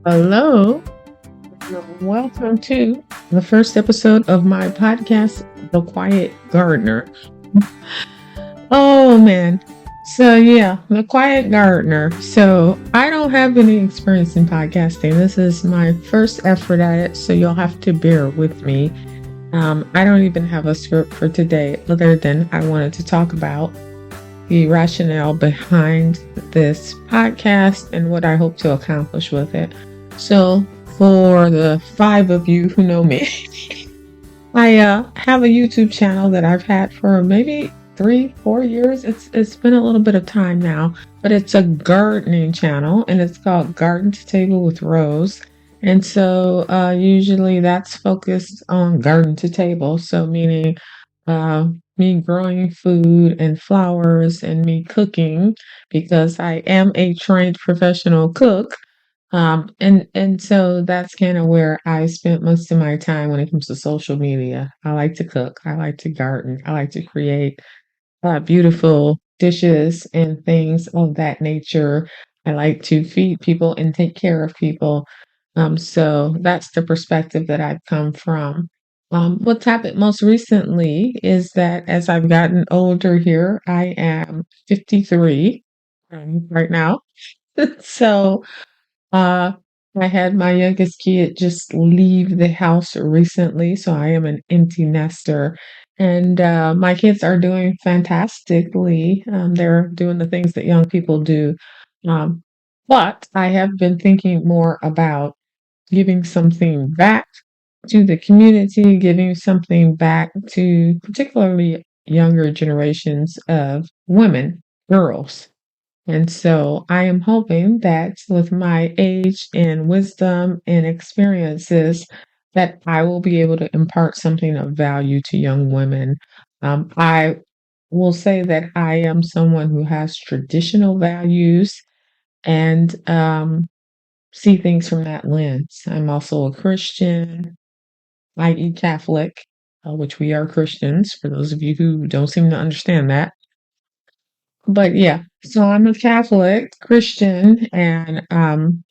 Hello, welcome to the first episode of my podcast, The Quiet Gardener. Oh man. So yeah, The Quiet Gardener. So I don't have any experience in podcasting. This is my first effort at it, so you'll have to bear with me. I don't even have a script for today other than I wanted to talk about the rationale behind this podcast and what I hope to accomplish with it. So, for the 5 of you who know me, I have a YouTube channel that I've had for maybe 3-4 years. It's been a little bit of time now, but it's a gardening channel and it's called Garden to Table with Rose. And so usually that's focused on garden to table. So meaning me growing food and flowers and me cooking because I am a trained professional cook. And so that's kind of where I spent most of my time when it comes to social media. I like to cook. I like to garden. I like to create beautiful dishes and things of that nature. I like to feed people and take care of people. So that's the perspective that I've come from. What's happened most recently is that as I've gotten older here, I am 53 right now. So uh, I had my youngest kid just leave the house recently, so I am an empty nester. And my kids are doing fantastically. They're doing the things that young people do. Um, but I have been thinking more about giving something back to the community, giving something back to particularly younger generations of women, girls. And so I am hoping that with my age and wisdom and experiences, that I will be able to impart something of value to young women. I will say that I am someone who has traditional values and see things from that lens. I'm also a Christian, i.e., Catholic, which we are Christians, for those of you who don't seem to understand that. But yeah, so I'm a Catholic Christian, and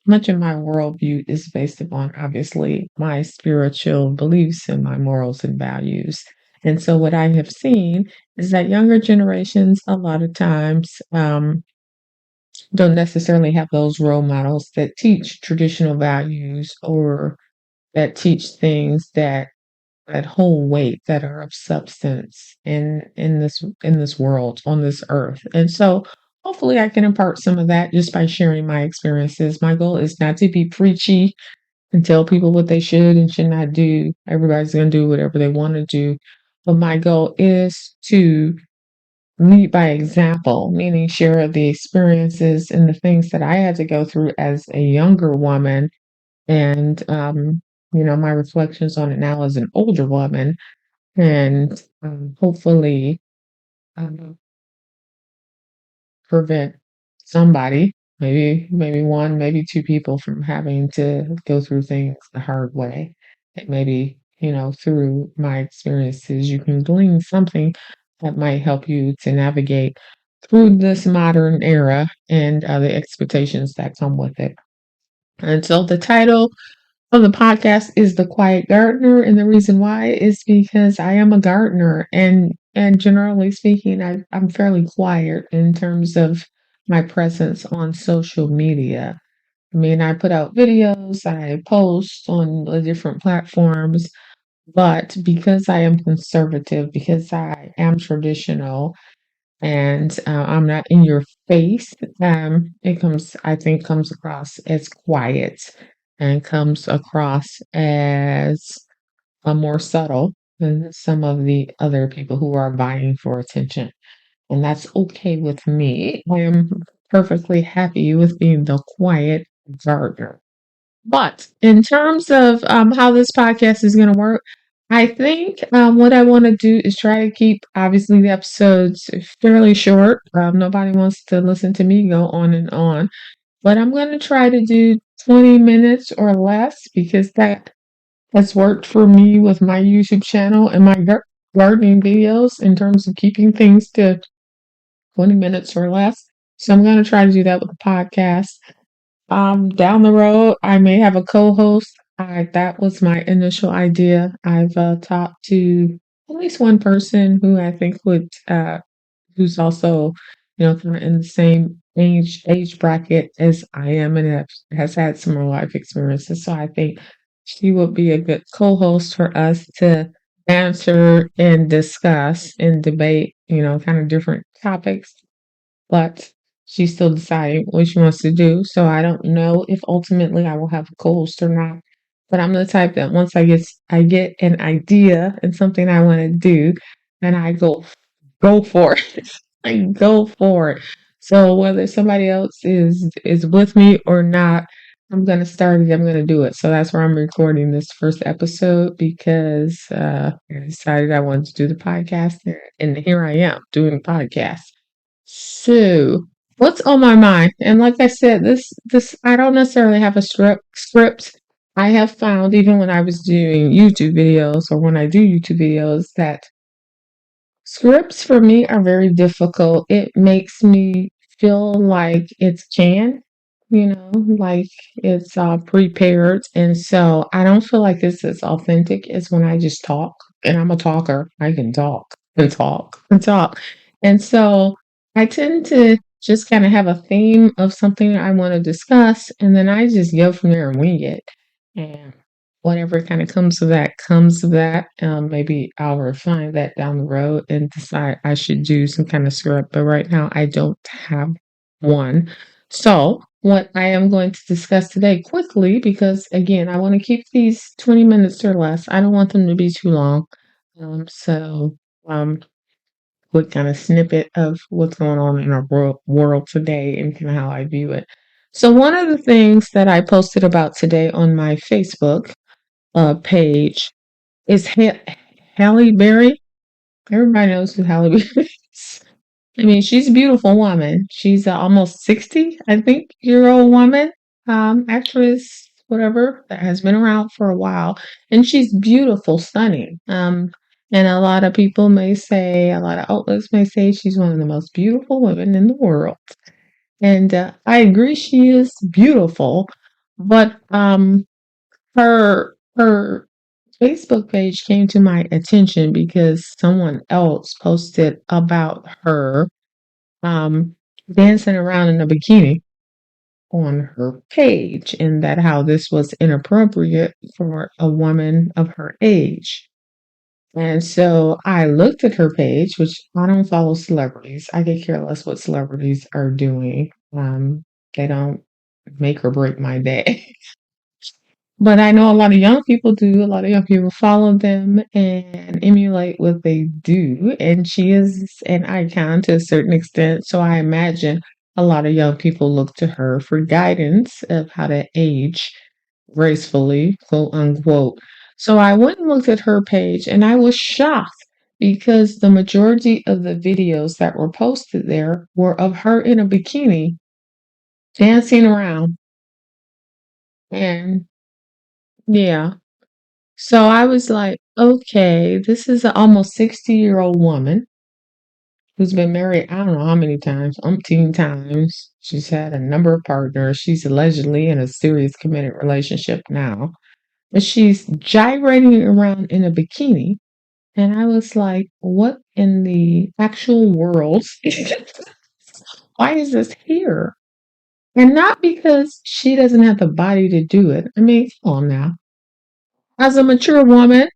much of my worldview is based upon obviously my spiritual beliefs and my morals and values. And so, what I have seen is that younger generations, a lot of times, don't necessarily have those role models that teach traditional values or that teach things that hold weight, that are of substance in this world, on this earth. And so hopefully I can impart some of that just by sharing my experiences. My goal is not to be preachy and tell people what they should and should not do. Everybody's going to do whatever they want to do. But my goal is to lead by example, meaning share the experiences and the things that I had to go through as a younger woman and my reflections on it now as an older woman, and hopefully um, prevent somebody, maybe one, maybe two people from having to go through things the hard way. And maybe through my experiences, you can glean something that might help you to navigate through this modern era and the expectations that come with it. And so the title of the podcast is The Quiet Gardener, and the reason why is because I am a gardener, and generally speaking, I'm fairly quiet in terms of my presence on social media. I mean, I put out videos, I post on the different platforms, but because I am conservative, because I am traditional, and I'm not in your face. I think, comes across as quiet and comes across as more subtle than some of the other people who are vying for attention. And that's okay with me. I am perfectly happy with being the quiet gardener. But in terms of how this podcast is going to work, I think what I want to do is try to keep, obviously, the episodes fairly short. Nobody wants to listen to me go on and on. But I'm going to try to do 20 minutes or less because that has worked for me with my YouTube channel and my gardening videos in terms of keeping things to 20 minutes or less. So I'm going to try to do that with the podcast. Down the road, I may have a co-host. That was my initial idea. I've talked to at least one person who I think would, who's also, kind of in the same age bracket as I am, and has had similar life experiences. So I think she would be a good co-host for us to answer and discuss and debate, kind of different topics, but she's still deciding what she wants to do. So I don't know if ultimately I will have a co-host or not. But I'm the type that once I get an idea and something I want to do, then I go for it. I go for it. So whether somebody else is with me or not, I'm gonna start it. I'm gonna do it. So that's where I'm recording this first episode because I decided I wanted to do the podcast, and here I am doing the podcast. So, what's on my mind? And like I said, this I don't necessarily have a script. I have found even when I was doing YouTube videos or when I do YouTube videos that scripts for me are very difficult. It makes me feel like it's canned, like it's prepared. And so I don't feel like it's as authentic as when I just talk. And I'm a talker. I can talk and talk and talk. And so I tend to just kind of have a theme of something I want to discuss. And then I just go from there and wing it. And whatever kind of comes of that comes of that. Maybe I'll refine that down the road and decide I should do some kind of script. But right now, I don't have one. So, what I am going to discuss today quickly, because again, I want to keep these 20 minutes or less. I don't want them to be too long. So, quick kind of snippet of what's going on in our world today and kind of how I view it. So, one of the things that I posted about today on my Facebook page is Halle Berry. Everybody knows who Halle Berry is. I mean, she's a beautiful woman. She's almost 60, I think, year old woman, actress, whatever, that has been around for a while. And she's beautiful, stunning. And a lot of people may say, a lot of outlets may say she's one of the most beautiful women in the world. And I agree, she is beautiful, but her Facebook page came to my attention because someone else posted about her um, dancing around in a bikini on her page, and that how this was inappropriate for a woman of her age. And so I looked at her page, which I don't follow celebrities. I could care less what celebrities are doing. They don't make or break my day. But I know a lot of young people do. A lot of young people follow them and emulate what they do. And she is an icon to a certain extent. So I imagine a lot of young people look to her for guidance of how to age gracefully, quote unquote. So I went and looked at her page and I was shocked because the majority of the videos that were posted there were of her in a bikini dancing around. And yeah. So I was like, okay, this is an almost 60-year-old woman who's been married, I don't know how many times, umpteen times. She's had a number of partners. She's allegedly in a serious committed relationship now. But she's gyrating around in a bikini. And I was like, what in the actual world? Why is this here? And not because she doesn't have the body to do it. I mean, come on now. As a mature woman,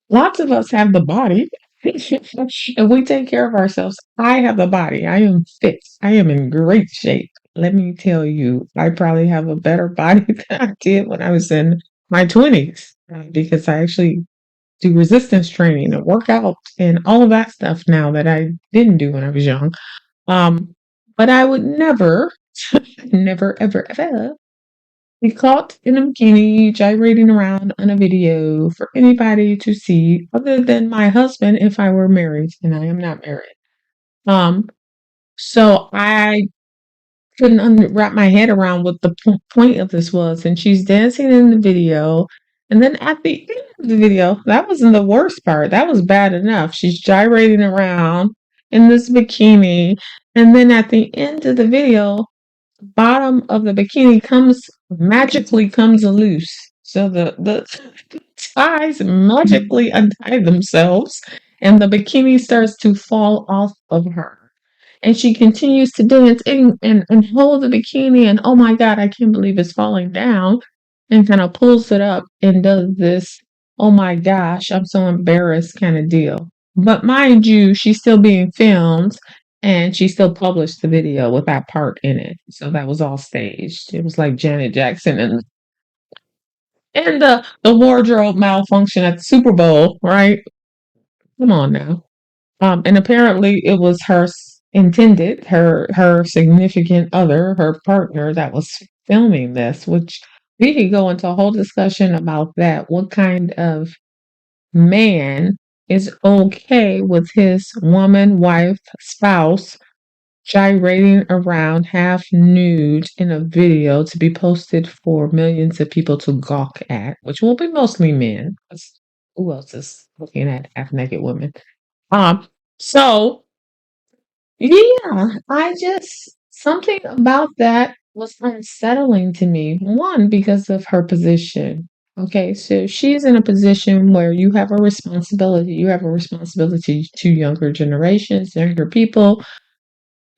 lots of us have the body. If we take care of ourselves, I have the body. I am fit. I am in great shape. Let me tell you, I probably have a better body than I did when I was in my 20s because I actually do resistance training and workout and all of that stuff now that I didn't do when I was young. Um, but I would never, never, ever, ever be caught in a bikini gyrating around on a video for anybody to see other than my husband if I were married, and I am not married. Um, so I couldn't wrap my head around what the point of this was. And she's dancing in the video. And then at the end of the video, that wasn't the worst part. That was bad enough. She's gyrating around in this bikini. And then at the end of the video, bottom of the bikini comes loose. So the ties magically untie themselves and the bikini starts to fall off of her. And she continues to dance and hold the bikini and oh my god, I can't believe it's falling down and kind of pulls it up and does this, oh my gosh, I'm so embarrassed kind of deal. But mind you, she's still being filmed and she still published the video with that part in it. So that was all staged. It was like Janet Jackson and the wardrobe malfunction at the Super Bowl, right? Come on now. And apparently it was her significant other, her partner that was filming this, which we could go into a whole discussion about that. What kind of man is okay with his woman, wife, spouse gyrating around half nude in a video to be posted for millions of people to gawk at, which will be mostly men. 'Cause who else is looking at half naked women? Um, so yeah, I just something about that was unsettling to me. One, because of her position. Okay, so she's in a position where you have a responsibility. You have a responsibility to younger generations, younger people,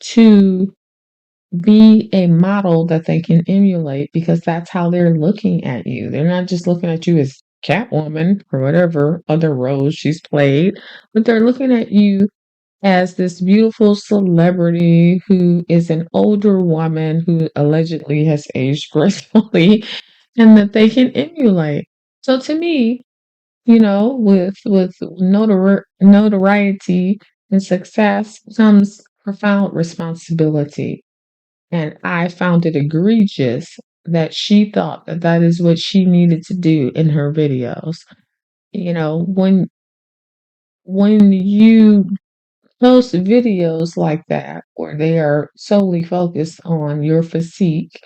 to be a model that they can emulate because that's how they're looking at you. They're not just looking at you as Catwoman or whatever other roles she's played, but they're looking at you as this beautiful celebrity who is an older woman who allegedly has aged gracefully and that they can emulate. So to me, with notoriety and success comes profound responsibility. And I found it egregious that she thought that that is what she needed to do in her videos. You know, when you post videos like that where they are solely focused on your physique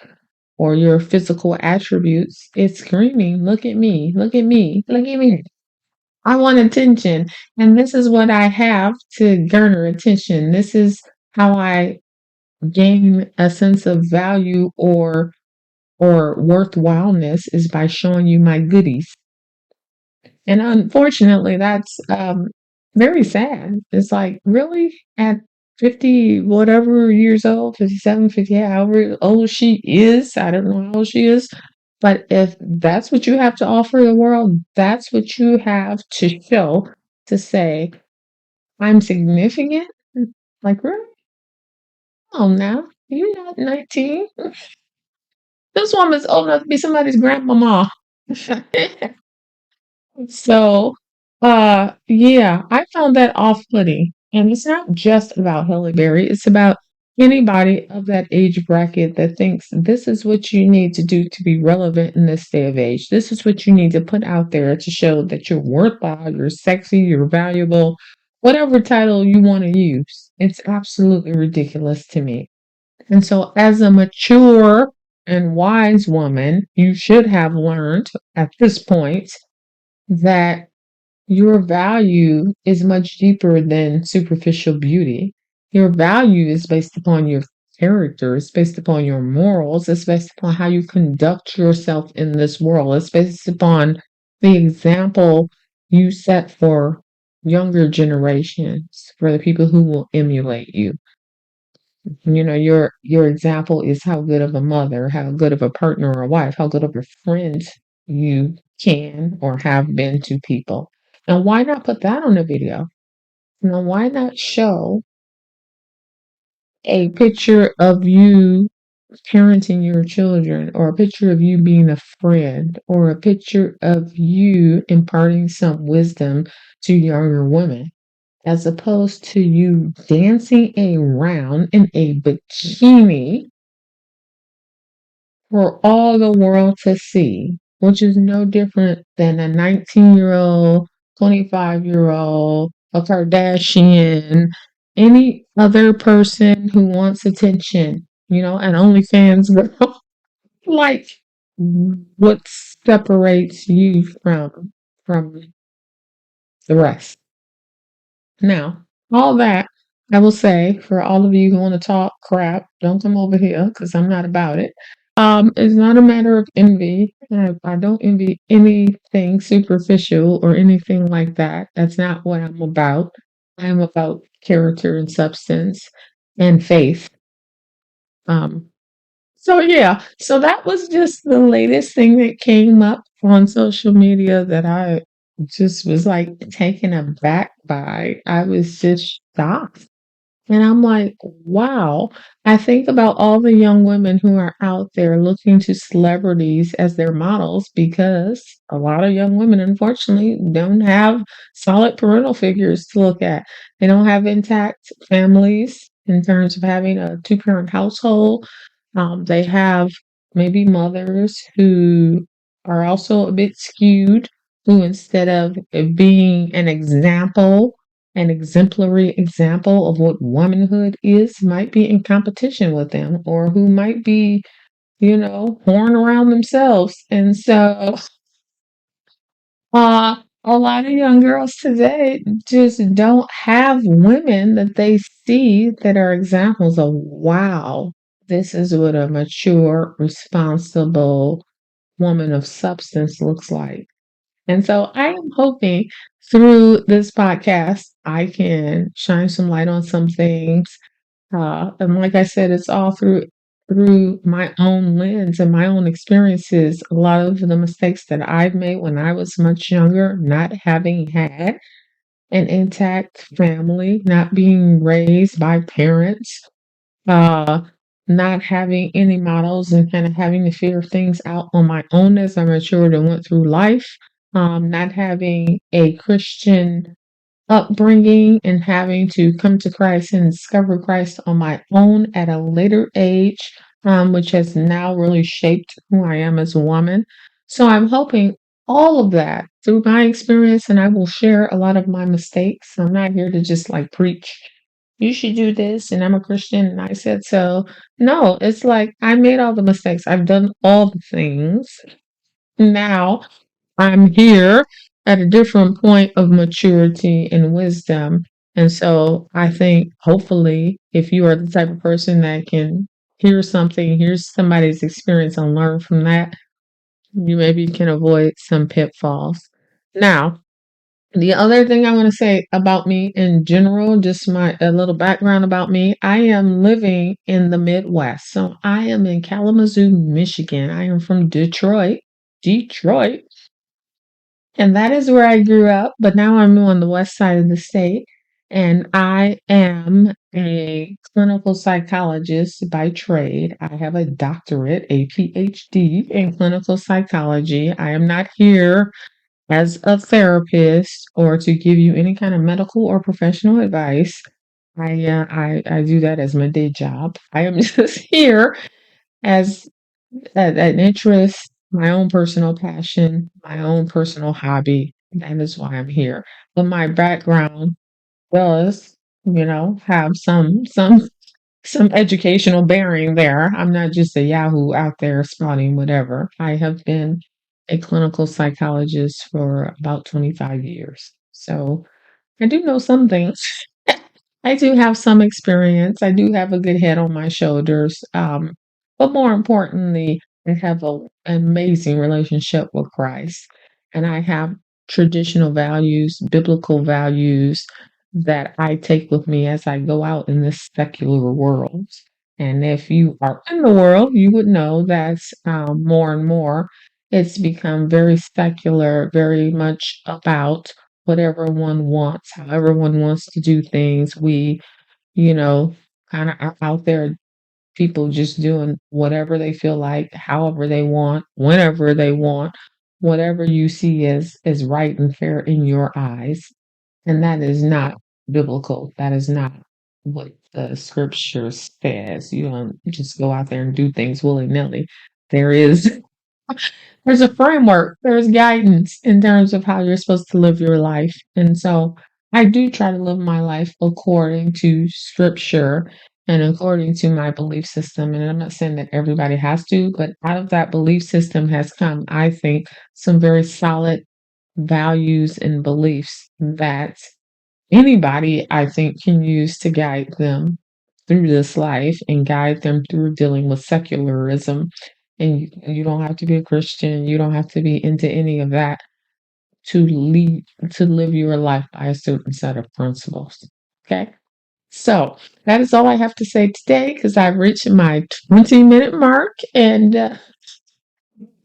or your physical attributes, it's screaming, look at me, look at me, look at me. I want attention. And this is what I have to garner attention. This is how I gain a sense of value or worthwhileness is by showing you my goodies. And unfortunately, that's very sad. It's like, really? At 50, whatever years old, 57, 50, however old she is, I don't know how old she is. But if that's what you have to offer the world, that's what you have to show to say, I'm significant. Like, really? Oh, now you're not 19. This woman's old enough to be somebody's grandmama. So, yeah, I found that off-putting. And it's not just about Halle Berry, it's about anybody of that age bracket that thinks this is what you need to do to be relevant in this day of age. This is what you need to put out there to show that you're worthwhile, you're sexy, you're valuable, whatever title you want to use. It's absolutely ridiculous to me. And so, as a mature and wise woman, you should have learned at this point that your value is much deeper than superficial beauty. Your value is based upon your character, it's based upon your morals, it's based upon how you conduct yourself in this world, it's based upon the example you set for younger generations, for the people who will emulate you. Your example is how good of a mother, how good of a partner or a wife, how good of a friend you can or have been to people. Now, why not put that on a video? Now, why not show a picture of you parenting your children, or a picture of you being a friend, or a picture of you imparting some wisdom to younger women, as opposed to you dancing around in a bikini for all the world to see, which is no different than a 19-year-old, 25-year-old, a Kardashian, any other person who wants attention, and OnlyFans girl. Like, what separates you from the rest? Now, all that. I will say for all of you who want to talk crap, don't come over here because I'm not about it. It's not a matter of envy. I don't envy anything superficial or anything like that. That's not what I'm about. I'm about character and substance and faith. Um, so yeah, so that was just the latest thing that came up on social media that I just was like taken aback by. I was just shocked. And I'm like, wow. I think about all the young women who are out there looking to celebrities as their models because a lot of young women, unfortunately, don't have solid parental figures to look at. They don't have intact families in terms of having a two-parent household. They have maybe mothers who are also a bit skewed, who instead of being an exemplary example of what womanhood is, might be in competition with them, or who might be, whoring around themselves. And so, a lot of young girls today just don't have women that they see that are examples of, wow, this is what a mature, responsible woman of substance looks like. And so I am hoping through this podcast, I can shine some light on some things. And like I said, it's all through my own lens and my own experiences. A lot of the mistakes that I've made when I was much younger, not having had an intact family, not being raised by parents, uh, not having any models and kind of having to figure things out on my own as I matured and went through life. Not having a Christian upbringing and having to come to Christ and discover Christ on my own at a later age, which has now really shaped who I am as a woman. So I'm hoping all of that through my experience, and I will share a lot of my mistakes. I'm not here to just like preach, you should do this, and I'm a Christian, and I said so. No, it's like I made all the mistakes. I've done all the things. Now I'm here at a different point of maturity and wisdom. And so I think hopefully if you are the type of person that can hear something, hear somebody's experience and learn from that, you maybe can avoid some pitfalls. Now, the other thing I want to say about me in general, just my a little background about me, I am living in the Midwest. So I am in Kalamazoo, Michigan. I am from Detroit. And that is where I grew up, but now I'm on the west side of the state. And I am a clinical psychologist by trade. I have a doctorate, a PhD in clinical psychology. I am not here as a therapist or to give you any kind of medical or professional advice. I do that as my day job. I am just here as an interest, my own personal passion, my own personal hobby. That is why I'm here. But my background does, have some educational bearing there. I'm not just a Yahoo out there spouting whatever. I have been a clinical psychologist for about 25 years. So I do know some things. I do have some experience. I do have a good head on my shoulders. But more importantly, I have an amazing relationship with Christ. And I have traditional values, biblical values that I take with me as I go out in this secular world. And if you are in the world, you would know that more and more it's become very secular, very much about whatever one wants, however one wants to do things. We, you know, kind of are out there, people just doing whatever they feel like, however they want, whenever they want, whatever you see as right and fair in your eyes. And that is not biblical. That is not what the scripture says. You don't just go out there and do things willy-nilly. There is there's a framework, there's guidance in terms of how you're supposed to live your life. And so I do try to live my life according to scripture and according to my belief system. And I'm not saying that everybody has to, but out of that belief system has come, I think, some very solid values and beliefs that anybody, I think, can use to guide them through this life and guide them through dealing with secularism. And you don't have to be a Christian, you don't have to be into any of that to lead to live your life by a certain set of principles. Okay. So that is all I have to say today because I've reached my 20-minute mark. And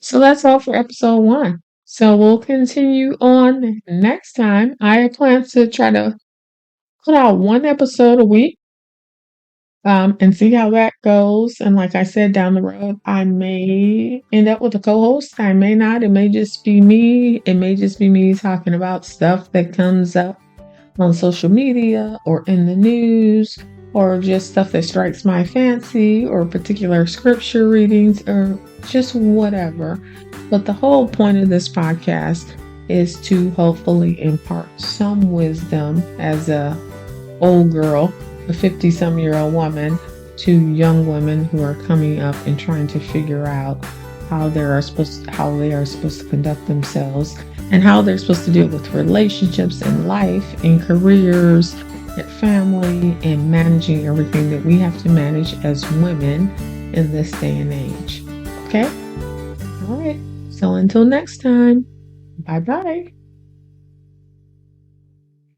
so that's all for episode 1. So we'll continue on next time. I plan to try to put out 1 episode a week, and see how that goes. And like I said, down the road, I may end up with a co-host. I may not. It may just be me. It may just be me talking about stuff that comes up on social media or in the news, or just stuff that strikes my fancy, or particular scripture readings, or just whatever. But the whole point of this podcast is to hopefully impart some wisdom as a old girl, a 50-some-year-old woman, to young women who are coming up and trying to figure out how they are supposed to conduct themselves, and how they're supposed to deal with relationships and life and careers and family and managing everything that we have to manage as women in this day and age. Okay? All right. So until next time, bye-bye.